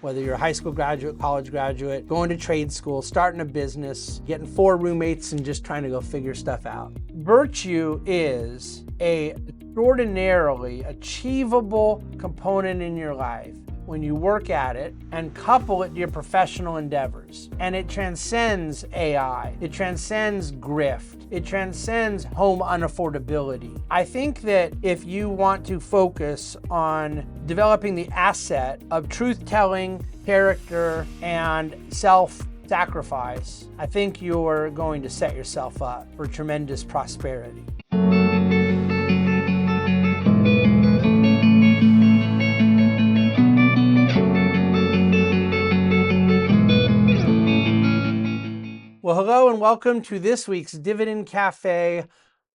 Whether you're a high school graduate, college graduate, going to trade school, starting a business, getting 4 roommates and just trying to go figure stuff out. Virtue is a extraordinarily achievable component in your life when you work at it and couple it to your professional endeavors. And it transcends AI, it transcends grift, it transcends home unaffordability. I think that if you want to focus on developing the asset of truth-telling, character, and self-sacrifice, I think you're going to set yourself up for tremendous prosperity. Well, hello and welcome to this week's Dividend Cafe.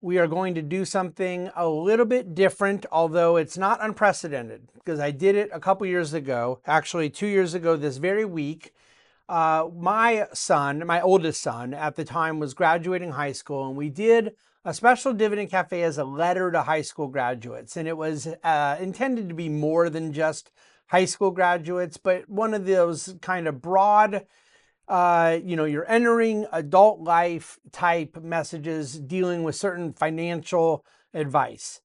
We are going to do something a little bit different, although it's not unprecedented, because I did it a couple years ago, actually 2 years ago this very week. My oldest son at the time was graduating high school, and we did a special Dividend Cafe as a letter to high school graduates. And it was intended to be more than just high school graduates, but one of those kind of broad, you're entering adult life type messages dealing with certain financial advice.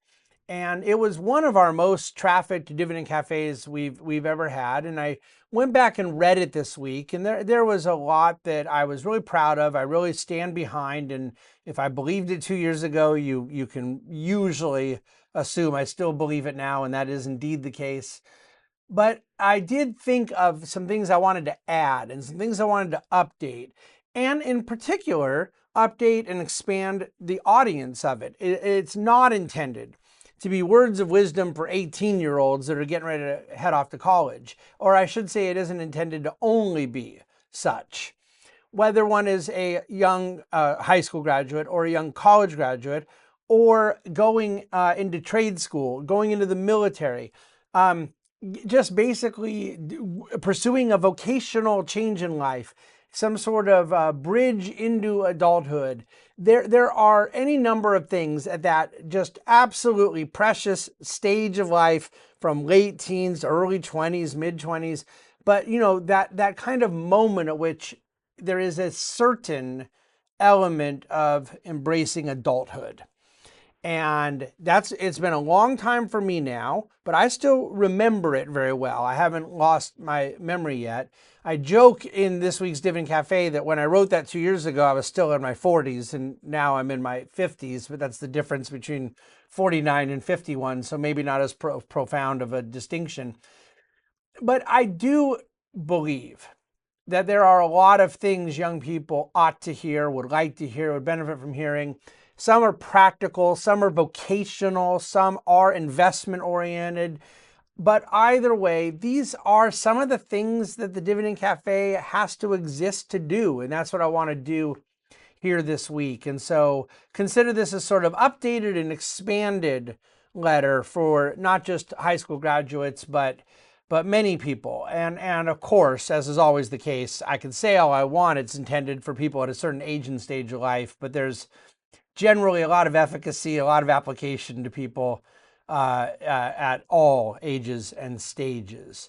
And it was one of our most trafficked Dividend Cafes we've ever had. And I went back and read it this week, and there was a lot that I was really proud of. I really stand behind. And if I believed it 2 years ago, you can usually assume I still believe it now, and that is indeed the case. But I did think of some things I wanted to add and some things I wanted to update, and in particular, update and expand the audience of it. It's not intended to be words of wisdom for 18-year-olds that are getting ready to head off to college. Or I should say it isn't intended to only be such. Whether one is a young high school graduate or a young college graduate, or going into trade school, going into the military, just basically pursuing a vocational change in life, some sort of bridge into adulthood. There are any number of things at that just absolutely precious stage of life, from late teens to early 20s, mid 20s. But that kind of moment at which there is a certain element of embracing adulthood. And it's been a long time for me now, but I still remember it very well. I haven't lost my memory yet. I joke in this week's Dividend Cafe that when I wrote that 2 years ago, I was still in my 40s, and now I'm in my 50s, but that's the difference between 49 and 51, so maybe not as profound of a distinction. But I do believe that there are a lot of things young people ought to hear, would like to hear, would benefit from hearing. Some are practical, some are vocational, some are investment oriented. But either way, these are some of the things that the Dividend Cafe has to exist to do. And that's what I want to do here this week. And so consider this as sort of updated and expanded letter for not just high school graduates, but many people. And of course, as is always the case, I can say all I want. It's intended for people at a certain age and stage of life, but there's generally a lot of efficacy, a lot of application to people at all ages and stages.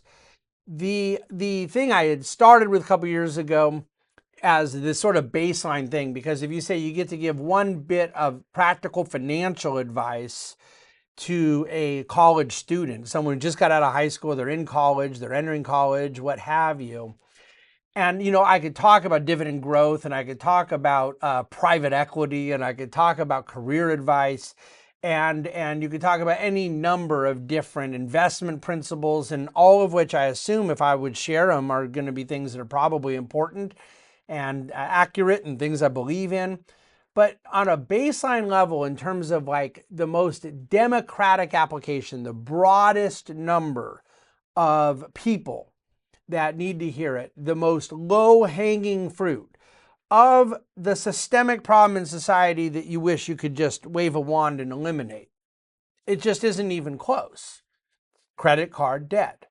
The thing I had started with a couple years ago as this sort of baseline thing, because if you say you get to give one bit of practical financial advice to a college student, someone who just got out of high school, they're in college, they're entering college, what have you. And, I could talk about dividend growth, and I could talk about private equity, and I could talk about career advice, and you could talk about any number of different investment principles, and all of which I assume, if I would share them, are going to be things that are probably important and accurate and things I believe in. But on a baseline level, in terms of like the most democratic application, the broadest number of people that need to hear it, the most low-hanging fruit of the systemic problem in society that you wish you could just wave a wand and eliminate. It just isn't even close. Credit card debt.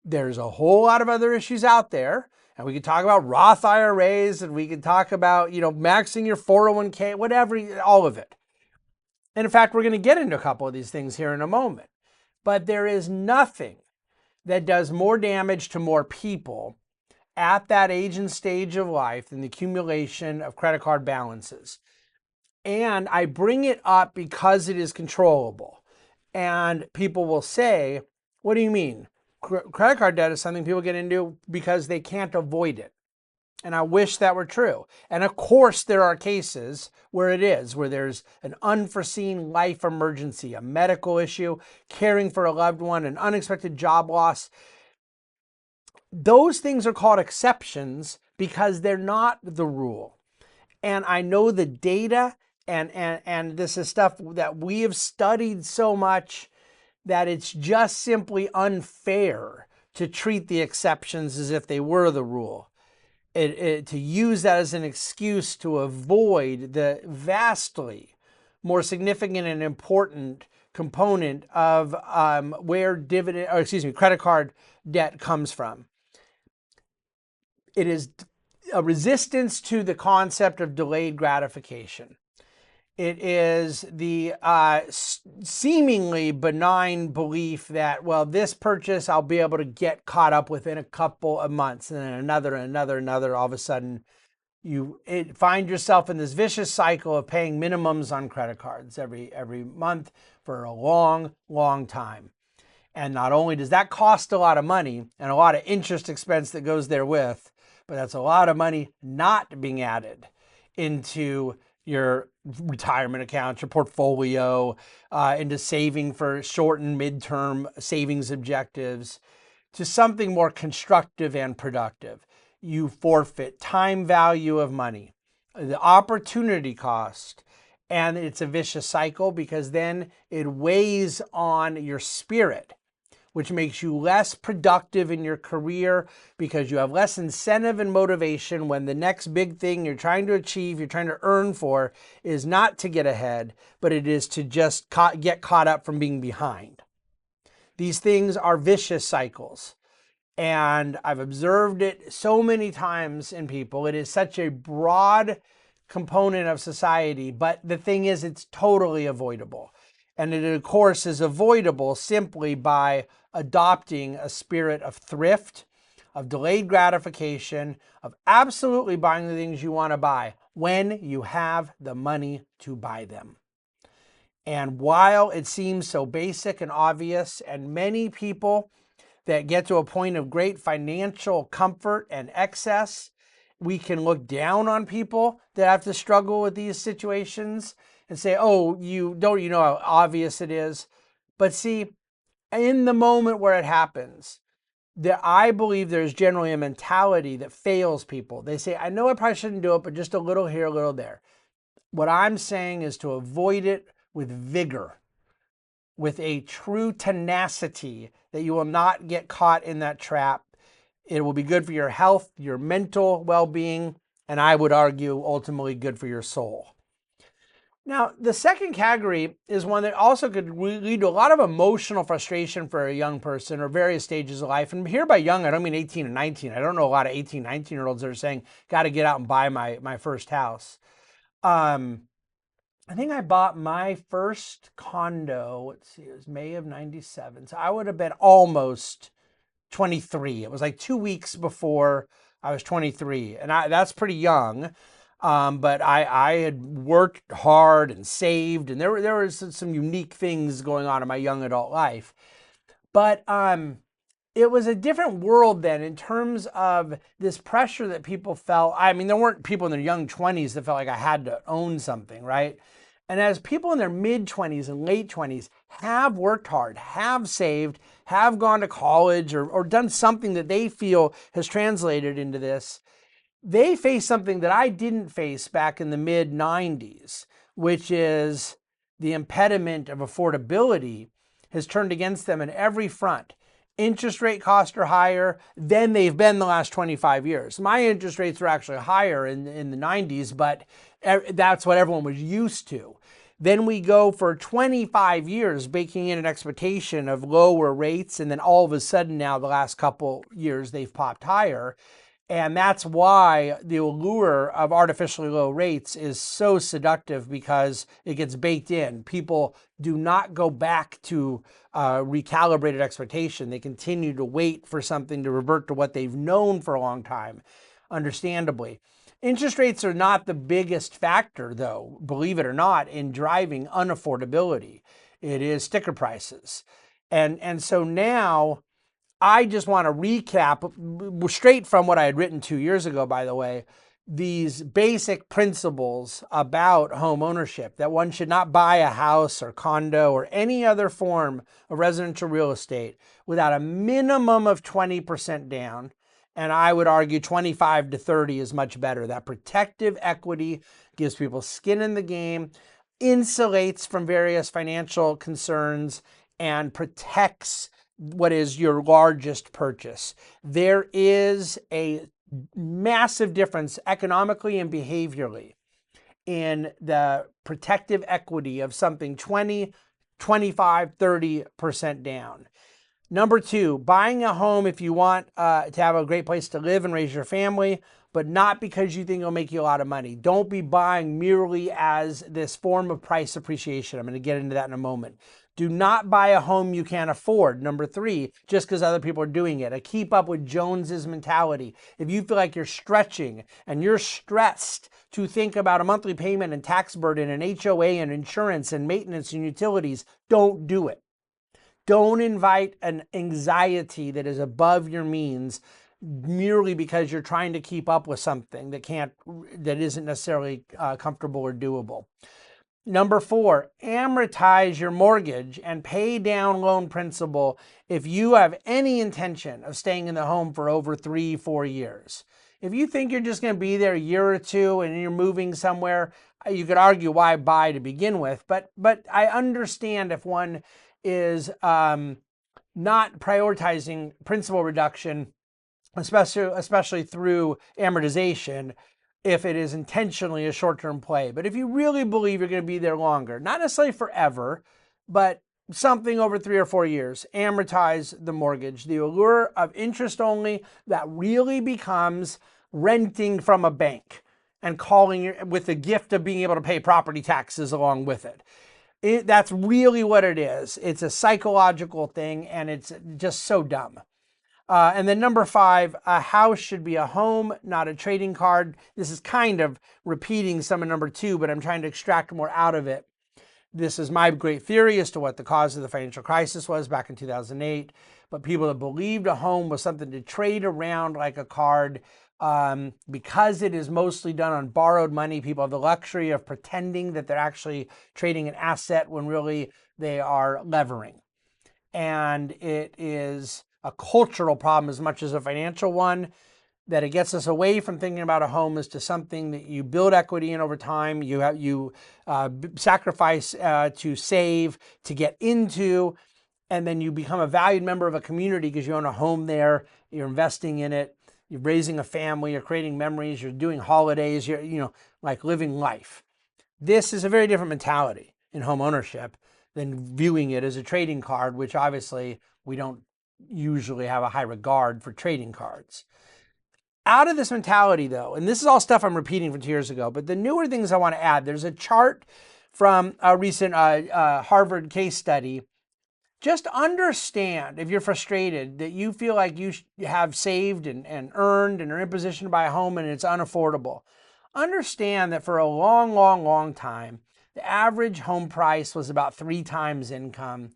There's a whole lot of other issues out there, and we could talk about Roth IRAs, and we could talk about, maxing your 401k, whatever, all of it. And in fact, we're going to get into a couple of these things here in a moment. But there is nothing that does more damage to more people at that age and stage of life than the accumulation of credit card balances. And I bring it up because it is controllable. And people will say, what do you mean? Credit card debt is something people get into because they can't avoid it. And I wish that were true. And of course, there are cases where it is, where there's an unforeseen life emergency, a medical issue, caring for a loved one, an unexpected job loss. Those things are called exceptions because they're not the rule. And I know the data, and this is stuff that we have studied so much that it's just simply unfair to treat the exceptions as if they were the rule. To use that as an excuse to avoid the vastly more significant and important component of where credit card debt comes from. It is a resistance to the concept of delayed gratification. It is the seemingly benign belief that, well, this purchase I'll be able to get caught up within a couple of months, and then another. All of a sudden, you find yourself in this vicious cycle of paying minimums on credit cards every month for a long, long time. And not only does that cost a lot of money and a lot of interest expense that goes therewith, but that's a lot of money not being added into your retirement accounts, your portfolio, into saving for short and midterm savings objectives, to something more constructive and productive. You forfeit time value of money, the opportunity cost, and it's a vicious cycle because then it weighs on your spirit, which makes you less productive in your career because you have less incentive and motivation when the next big thing you're trying to achieve, you're trying to earn for, is not to get ahead, but it is to just get caught up from being behind. These things are vicious cycles. And I've observed it so many times in people. It is such a broad component of society, but the thing is, it's totally avoidable. And it, of course, is avoidable simply by adopting a spirit of thrift, of delayed gratification, of absolutely buying the things you want to buy when you have the money to buy them. And while it seems so basic and obvious, and many people that get to a point of great financial comfort and excess, we can look down on people that have to struggle with these situations and say, oh, you know how obvious it is. But see, in the moment where it happens, I believe there's generally a mentality that fails people. They say, I know I probably shouldn't do it, but just a little here, a little there. What I'm saying is to avoid it with vigor, with a true tenacity that you will not get caught in that trap. It will be good for your health, your mental well-being, and I would argue ultimately good for your soul. Now, the second category is one that also could lead to a lot of emotional frustration for a young person or various stages of life. And here by young, I don't mean 18 and 19. I don't know a lot of 18, 19-year-olds that are saying, got to get out and buy my first house. I think I bought my first condo, let's see, it was May of 97. So I would have been almost 23. It was like 2 weeks before I was 23. And that's pretty young. But I had worked hard and saved, and there was some unique things going on in my young adult life. But it was a different world then in terms of this pressure that people felt. I mean, there weren't people in their young 20s that felt like I had to own something, right? And as people in their mid-20s and late 20s have worked hard, have saved, have gone to college or done something that they feel has translated into this, they face something that I didn't face back in the mid-90s, which is the impediment of affordability has turned against them in every front. Interest rate costs are higher than they've been the last 25 years. My interest rates were actually higher in the 90s, but that's what everyone was used to. Then we go for 25 years baking in an expectation of lower rates, and then all of a sudden now the last couple years they've popped higher. And that's why the allure of artificially low rates is so seductive, because it gets baked in. People do not go back to recalibrated expectation. They continue to wait for something to revert to what they've known for a long time, understandably. Interest rates are not the biggest factor, though, believe it or not, in driving unaffordability. It is sticker prices. And so now, I just want to recap straight from what I had written 2 years ago, by the way, these basic principles about home ownership: that one should not buy a house or condo or any other form of residential real estate without a minimum of 20% down. And I would argue 25 to 30 is much better. That protective equity gives people skin in the game, insulates from various financial concerns, and protects what is your largest purchase. There is a massive difference economically and behaviorally in the protective equity of something 20, 25, 30% down. Number two, buying a home if you want to have a great place to live and raise your family, but not because you think it'll make you a lot of money. Don't be buying merely as this form of price appreciation. I'm going to get into that in a moment. Do not buy a home you can't afford. Number three, just because other people are doing it. A keep up with Joneses mentality. If you feel like you're stretching and you're stressed to think about a monthly payment and tax burden and HOA and insurance and maintenance and utilities, don't do it. Don't invite an anxiety that is above your means merely because you're trying to keep up with something that isn't necessarily comfortable or doable. Number four, amortize your mortgage and pay down loan principal if you have any intention of staying in the home for over 3-4 years. If you think you're just going to be there a year or two and you're moving somewhere, you could argue why buy to begin with. But I understand if one is not prioritizing principal reduction, especially through amortization, if it is intentionally a short-term play. But if you really believe you're going to be there longer, not necessarily forever, but something over 3 or 4 years, amortize the mortgage. The allure of interest only, that really becomes renting from a bank and calling with the gift of being able to pay property taxes along with it. That's really what it is. It's a psychological thing, and it's just so dumb. And then number five, a house should be a home, not a trading card. This is kind of repeating some of number two, but I'm trying to extract more out of it. This is my great theory as to what the cause of the financial crisis was back in 2008. But people that believed a home was something to trade around like a card, because it is mostly done on borrowed money, people have the luxury of pretending that they're actually trading an asset when really they are levering. And it is a cultural problem as much as a financial one, that it gets us away from thinking about a home as to something that you build equity in over time, you sacrifice to save, to get into, and then you become a valued member of a community because you own a home there, you're investing in it, you're raising a family, you're creating memories, you're doing holidays, you're like living life. This is a very different mentality in home ownership than viewing it as a trading card, which obviously we don't usually have a high regard for trading cards. Out of this mentality, though, and this is all stuff I'm repeating from 2 years ago, but the newer things I want to add, there's a chart from a recent Harvard case study. Just understand, if you're frustrated, that you feel like you have saved and earned and are in position to buy a home and it's unaffordable. Understand that for a long, long, long time, the average home price was about 3 times income,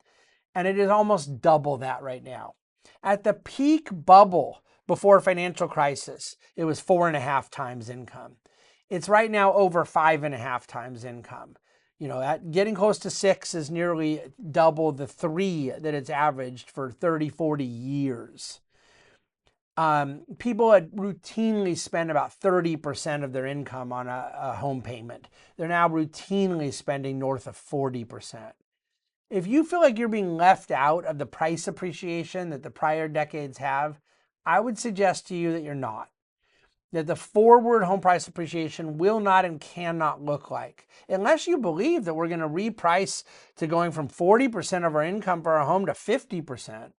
and it is almost double that right now. At the peak bubble before financial crisis, it was 4.5 times income. It's right now over 5.5 times income. Getting close to 6 is nearly double the 3 that it's averaged for 30, 40 years. People had routinely spent about 30% of their income on a home payment. They're now routinely spending north of 40%. If you feel like you're being left out of the price appreciation that the prior decades have, I would suggest to you that you're not. That the forward home price appreciation will not and cannot look like, unless you believe that we're going to reprice to going from 40% of our income for our home to 50%.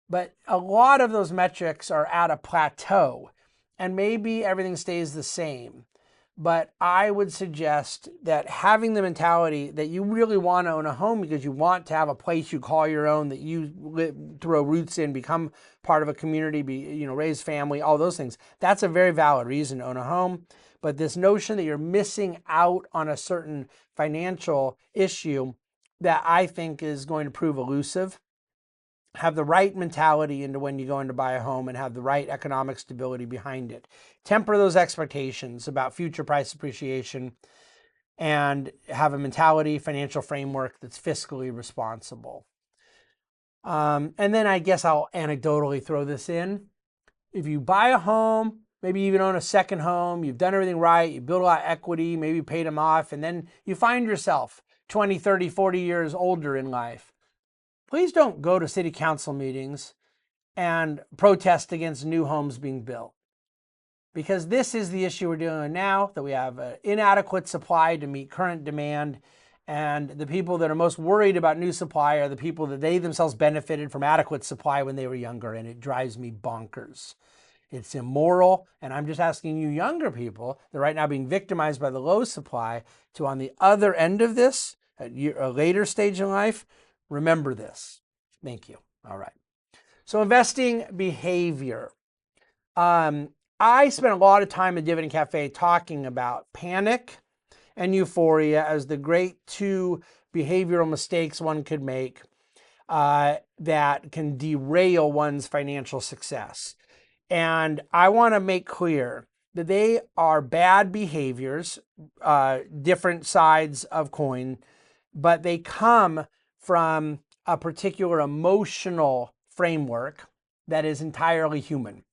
But a lot of those metrics are at a plateau. and maybe everything stays the same. But I would suggest that having the mentality that you really want to own a home because you want to have a place you call your own, that you throw roots in, become part of a community, raise family, all those things. That's a very valid reason to own a home. But this notion that you're missing out on a certain financial issue that I think is going to prove elusive. Have the right mentality into when you go in to buy a home and have the right economic stability behind it. Temper those expectations about future price appreciation and have a mentality, financial framework that's fiscally responsible. And then I guess I'll anecdotally throw this in. If you buy a home, maybe even own a second home, you've done everything right, you build a lot of equity, maybe paid them off, and then you find yourself 20, 30, 40 years older in life. Please don't go to city council meetings and protest against new homes being built. Because this is the issue we're dealing with now, that we have an inadequate supply to meet current demand. And the people that are most worried about new supply are the people that they themselves benefited from adequate supply when they were younger. And it drives me bonkers. It's immoral. And I'm just asking you younger people that are right now being victimized by the low supply to, on the other end of this, at a later stage in life, remember this. Thank you. All right. So investing behavior. I spent a lot of time at Dividend Cafe talking about panic and euphoria as the great two behavioral mistakes one could make that can derail one's financial success. And I want to make clear that they are bad behaviors, different sides of coin, but they come from a particular emotional framework that is entirely human.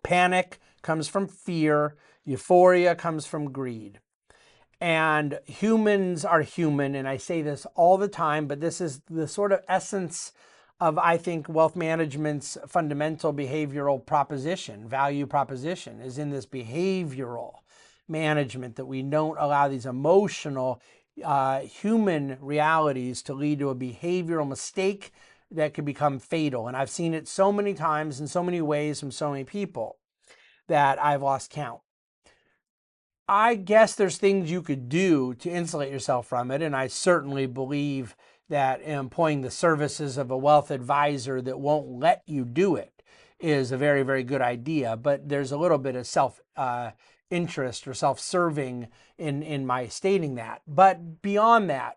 Panic comes from fear. Euphoria comes from greed. And humans are human, and I say this all the time, but this is the sort of essence of, I think, wealth management's fundamental behavioral proposition, value proposition, is in this behavioral management, that we don't allow these emotional human realities to lead to a behavioral mistake that could become fatal. And I've seen it so many times in so many ways from so many people that I've lost count. I guess there's things you could do to insulate yourself from it. And I certainly believe that employing the services of a wealth advisor that won't let you do it is a very, very good idea. But there's a little bit of self-interest or self-serving in my stating that. But beyond that,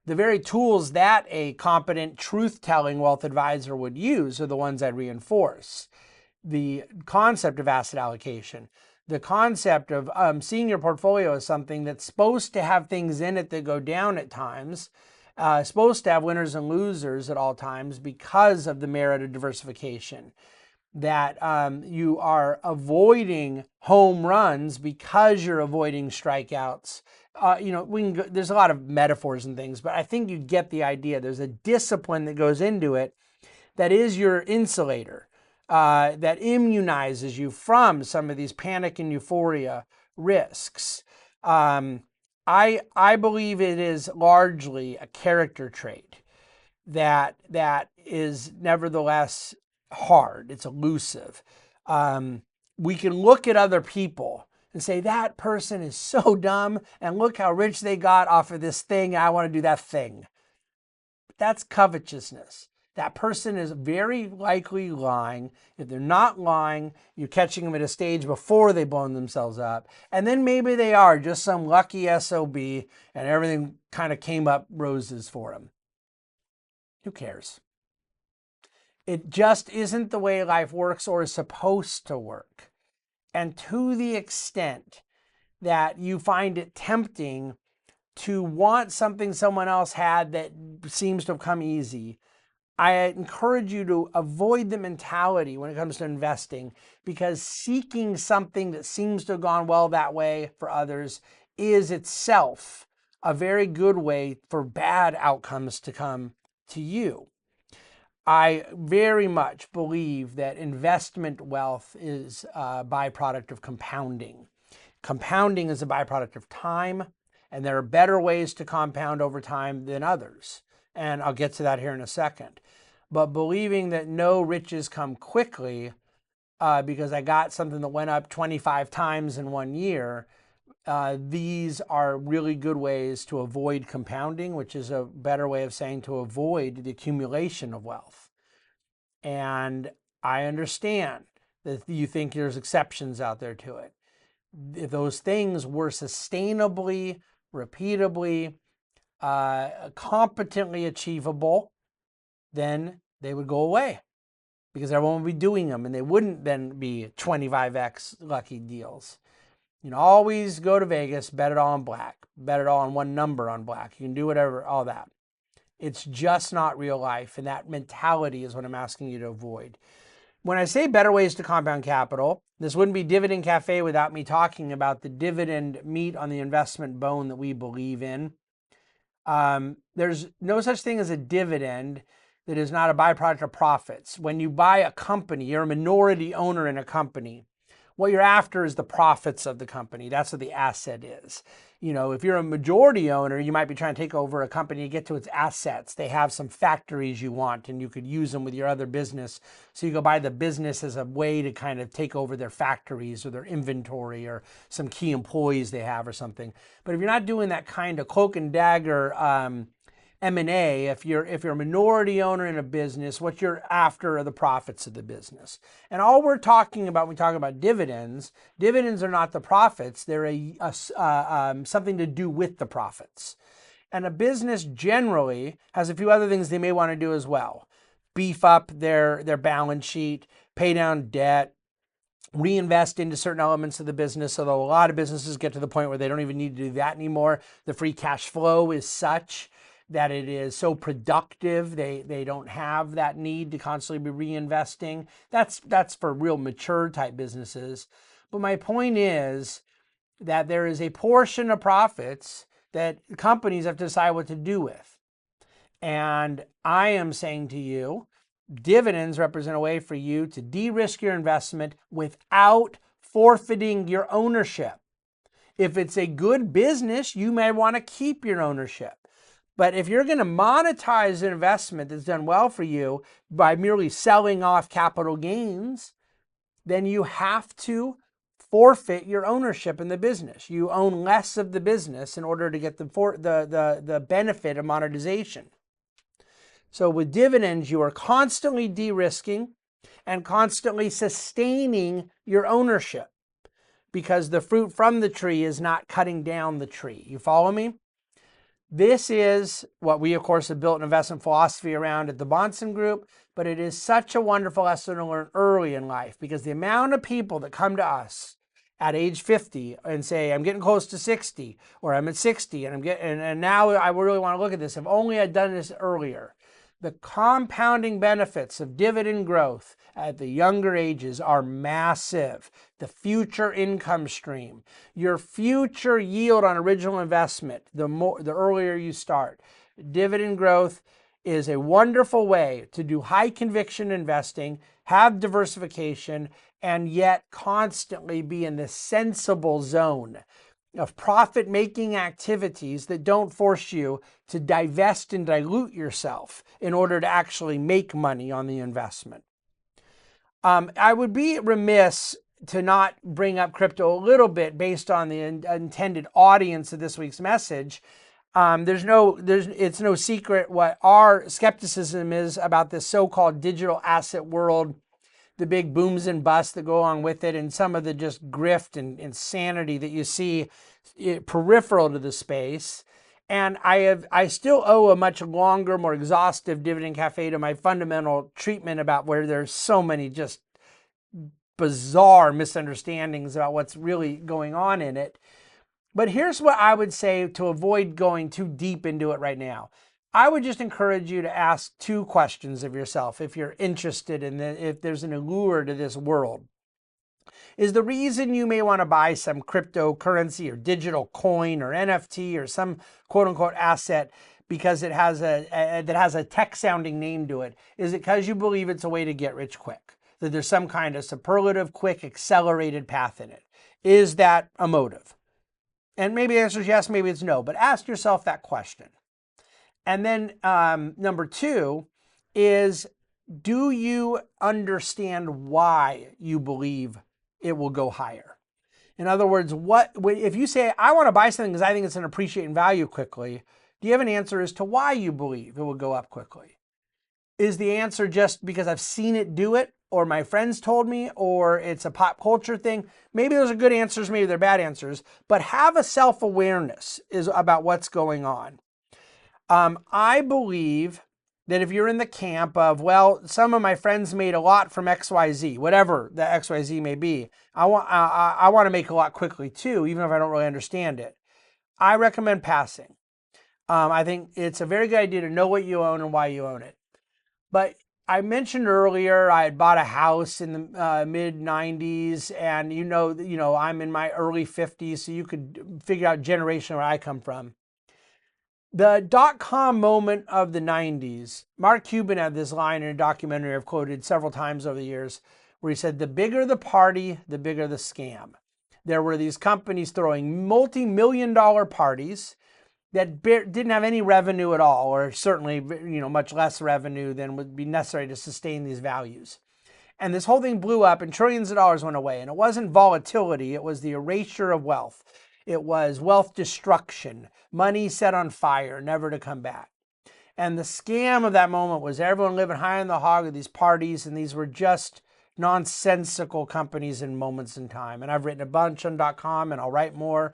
the very tools that a competent truth-telling wealth advisor would use are the ones I'd reinforce. The concept of asset allocation, the concept of seeing your portfolio as something that's supposed to have things in it that go down at times, supposed to have winners and losers at all times because of the merit of diversification. That you are avoiding home runs because you're avoiding strikeouts. There's a lot of metaphors and things, but I think you get the idea. There's a discipline that goes into it that is your insulator, that immunizes you from some of these panic and euphoria risks. I believe it is largely a character trait that is nevertheless hard. It's elusive. We can look at other people and say, that person is so dumb, and look how rich they got off of this thing, and I want to do that thing. That's covetousness. That person is very likely lying. If they're not lying, you're catching them at a stage before they blown themselves up. And then maybe they are just some lucky SOB and everything kind of came up roses for them. Who cares? It just isn't the way life works or is supposed to work. And to the extent that you find it tempting to want something someone else had that seems to have come easy, I encourage you to avoid the mentality when it comes to investing, because seeking something that seems to have gone well that way for others is itself a very good way for bad outcomes to come to you. I very much believe that investment wealth is a byproduct of compounding. Compounding is a byproduct of time, and there are better ways to compound over time than others. And I'll get to that here in a second. But believing that no riches come quickly because I got something that went up 25 times in 1 year. These are really good ways to avoid compounding, which is a better way of saying to avoid the accumulation of wealth. And I understand that you think there's exceptions out there to it. If those things were sustainably, repeatably, competently achievable, then they would go away because everyone would be doing them, and they wouldn't then be 25x lucky deals. Always go to Vegas, bet it all on black, bet it all on one number on black. You can do whatever, all that. It's just not real life, and that mentality is what I'm asking you to avoid. When I say better ways to compound capital, this wouldn't be Dividend Cafe without me talking about the dividend meat on the investment bone that we believe in. There's no such thing as a dividend that is not a byproduct of profits. When you buy a company, you're a minority owner in a company. What you're after is the profits of the company. That's what the asset is. If you're a majority owner, you might be trying to take over a company to get to its assets. They have some factories you want, and you could use them with your other business. So you go buy the business as a way to kind of take over their factories or their inventory or some key employees they have or something. But if you're not doing that kind of cloak and dagger M&A, if you're a minority owner in a business, what you're after are the profits of the business. And all we're talking about when we talk about dividends are not the profits. They're something to do with the profits. And a business generally has a few other things they may want to do as well. Beef up their balance sheet, pay down debt, reinvest into certain elements of the business, although a lot of businesses get to the point where they don't even need to do that anymore. The free cash flow is such that it is so productive, they don't have that need to constantly be reinvesting. That's for real mature type businesses. But my point is that there is a portion of profits that companies have to decide what to do with. And I am saying to you, dividends represent a way for you to de-risk your investment without forfeiting your ownership. If it's a good business, you may want to keep your ownership. But if you're going to monetize an investment that's done well for you by merely selling off capital gains, then you have to forfeit your ownership in the business. You own less of the business in order to get the benefit of monetization. So with dividends, you are constantly de-risking and constantly sustaining your ownership because the fruit from the tree is not cutting down the tree. You follow me? This is what we, of course, have built an investment philosophy around at the Bahnsen Group, but it is such a wonderful lesson to learn early in life because the amount of people that come to us at age 50 and say, I'm getting close to 60, or I'm at 60, and now I really want to look at this. If only I'd done this earlier. The compounding benefits of dividend growth at the younger ages are massive. The future income stream, your future yield on original investment, the earlier you start. Dividend growth is a wonderful way to do high conviction investing, have diversification, and yet constantly be in the sensible zone of profit-making activities that don't force you to divest and dilute yourself in order to actually make money on the investment. I would be remiss to not bring up crypto a little bit based on the intended audience of this week's message. It's no secret what our skepticism is about this so-called digital asset world, the big booms and busts that go along with it, and some of the just grift and insanity that you see peripheral to the space. And I still owe a much longer, more exhaustive Dividend Cafe to my fundamental treatment about where there's so many just bizarre misunderstandings about what's really going on in it. But here's what I would say to avoid going too deep into it right now. I would just encourage you to ask two questions of yourself if you're interested in if there's an allure to this world. Is the reason you may want to buy some cryptocurrency or digital coin or NFT or some quote unquote asset because it has that has a tech sounding name to it? Is it because you believe it's a way to get rich quick? That there's some kind of superlative, quick, accelerated path in it? Is that a motive? And maybe the answer is yes, maybe it's no, but ask yourself that question. And then number two is, do you understand why you believe it will go higher? In other words, if you say, I want to buy something because I think it's going to appreciate in value quickly, do you have an answer as to why you believe it will go up quickly? Is the answer just because I've seen it do it, or my friends told me, or it's a pop culture thing? Maybe those are good answers, maybe they're bad answers, but have a self-awareness about what's going on. I believe that if you're in the camp of, well, some of my friends made a lot from XYZ, whatever the XYZ may be, I want to make a lot quickly too, even if I don't really understand it. I recommend passing. I think it's a very good idea to know what you own and why you own it. But I mentioned earlier I had bought a house in the mid 90s, and you know I'm in my early 50s, so you could figure out generation where I come from. The dot-com moment of the 90s, Mark Cuban had this line in a documentary I've quoted several times over the years, where he said, the bigger the party, the bigger the scam. There were these companies throwing multi-million-dollar parties that didn't have any revenue at all, or certainly much less revenue than would be necessary to sustain these values. And this whole thing blew up and trillions of dollars went away. And it wasn't volatility, it was the erasure of wealth. It was wealth destruction, money set on fire, never to come back. And the scam of that moment was everyone living high on the hog of these parties, and these were just nonsensical companies in moments in time. And I've written a bunch on .com, and I'll write more.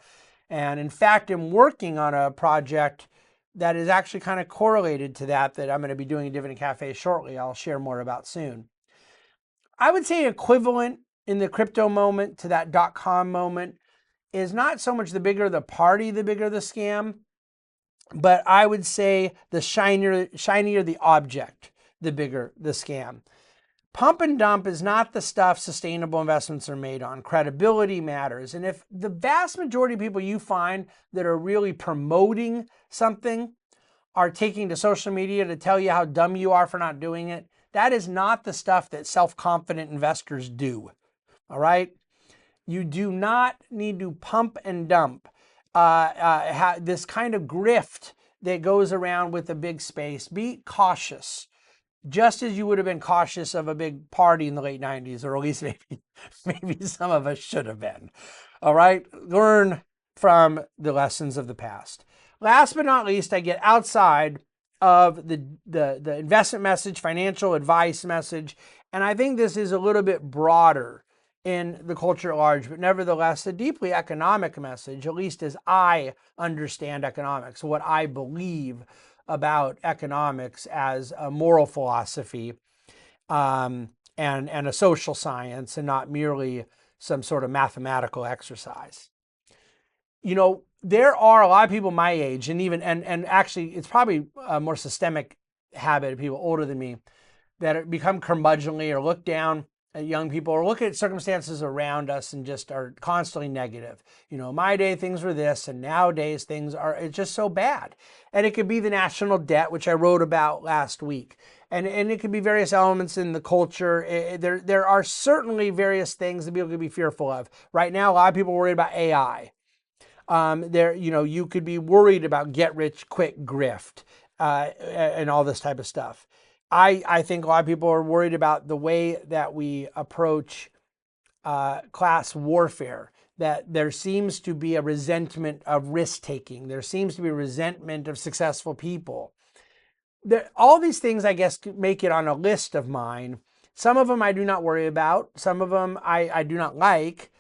And in fact, I'm working on a project that is actually kind of correlated to that I'm going to be doing in Dividend Cafe shortly. I'll share more about soon. I would say equivalent in the crypto moment to that .com moment is not so much the bigger the party, the bigger the scam, but I would say the shinier the object, the bigger the scam. Pump and dump is not the stuff sustainable investments are made on. Credibility matters. And if the vast majority of people you find that are really promoting something are taking to social media to tell you how dumb you are for not doing it, that is not the stuff that self-confident investors do. All right? You do not need to pump and dump this kind of grift that goes around with a big space. Be cautious, just as you would have been cautious of a big party in the late 90s, or at least maybe some of us should have been. All right? Learn from the lessons of the past. Last but not least, I get outside of the investment message, financial advice message, and I think this is a little bit broader in the culture at large, but nevertheless a deeply economic message, at least as I understand economics, what I believe about economics as a moral philosophy and a social science, and not merely some sort of mathematical exercise. You know, there are a lot of people my age, and actually it's probably a more systemic habit of people older than me, that become curmudgeonly or look down at young people or look at circumstances around us and just are constantly negative. You know, my day things were this, and nowadays it's just so bad. And it could be the national debt, which I wrote about last week. And it could be various elements in the culture. There are certainly various things that people could be fearful of. Right now, a lot of people are worried about AI. You could be worried about get rich quick grift and all this type of stuff. I think a lot of people are worried about the way that we approach class warfare, that there seems to be a resentment of risk-taking. There seems to be a resentment of successful people. All these things, I guess, make it on a list of mine. Some of them I do not worry about. Some of them I do not like.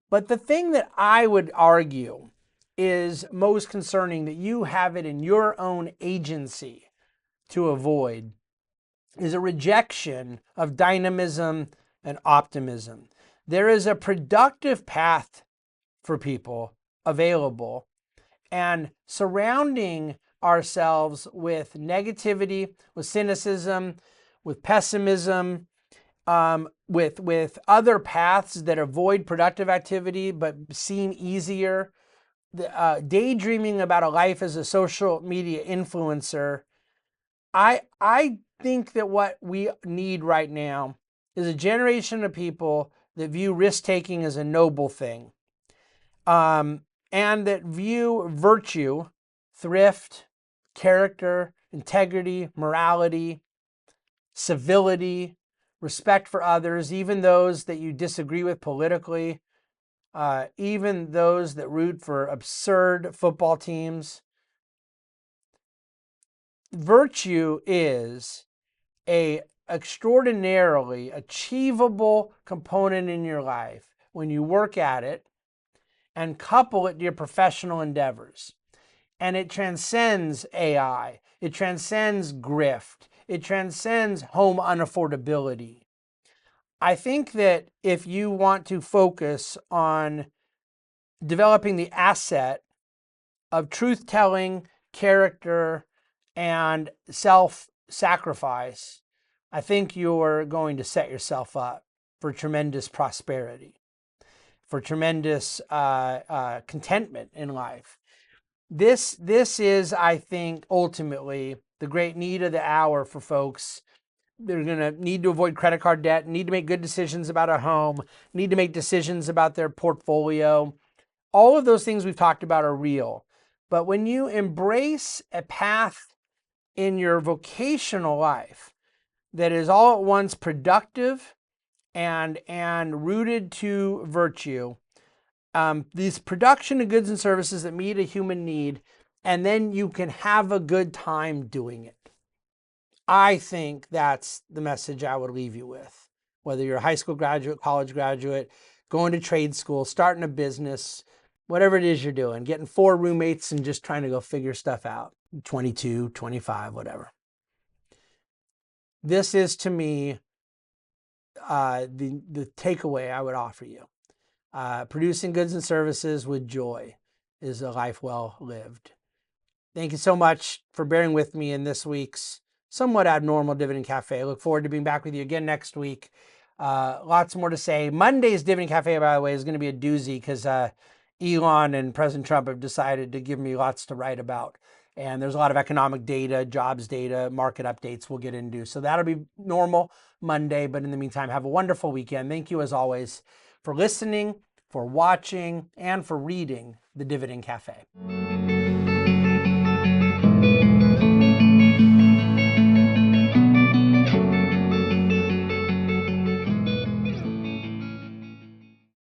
But the thing that I would argue is most concerning, that you have it in your own agency to avoid, is a rejection of dynamism and optimism. There is a productive path for people available, and surrounding ourselves with negativity, with cynicism, with pessimism, with other paths that avoid productive activity but seem easier, daydreaming about a life as a social media influencer. I think that what we need right now is a generation of people that view risk-taking as a noble thing, and that view virtue, thrift, character, integrity, morality, civility, respect for others, even those that you disagree with politically, even those that root for absurd football teams. Virtue is a extraordinarily achievable component in your life when you work at it and couple it to your professional endeavors. And it transcends AI. It transcends grift. It transcends home unaffordability. I think that if you want to focus on developing the asset of truth-telling, character, and self-sacrifice, I think you're going to set yourself up for tremendous prosperity, for tremendous contentment in life. This is, I think, ultimately the great need of the hour for folks. They're going to need to avoid credit card debt, need to make good decisions about a home, need to make decisions about their portfolio. All of those things we've talked about are real. But when you embrace a path in your vocational life that is all at once productive and rooted to virtue, these production of goods and services that meet a human need, and then you can have a good time doing it. I think that's the message I would leave you with. Whether you're a high school graduate, college graduate, going to trade school, starting a business, whatever it is you're doing, getting 4 roommates and just trying to go figure stuff out, 22, 25, whatever. This is, to me, the takeaway I would offer you. Producing goods and services with joy is a life well lived. Thank you so much for bearing with me in this week's somewhat abnormal Dividend Cafe. I look forward to being back with you again next week. Lots more to say. Monday's Dividend Cafe, by the way, is going to be a doozy because Elon and President Trump have decided to give me lots to write about. And there's a lot of economic data, jobs data, market updates we'll get into. So that'll be normal Monday. But in the meantime, have a wonderful weekend. Thank you, as always, for listening, for watching, and for reading the Dividend Cafe.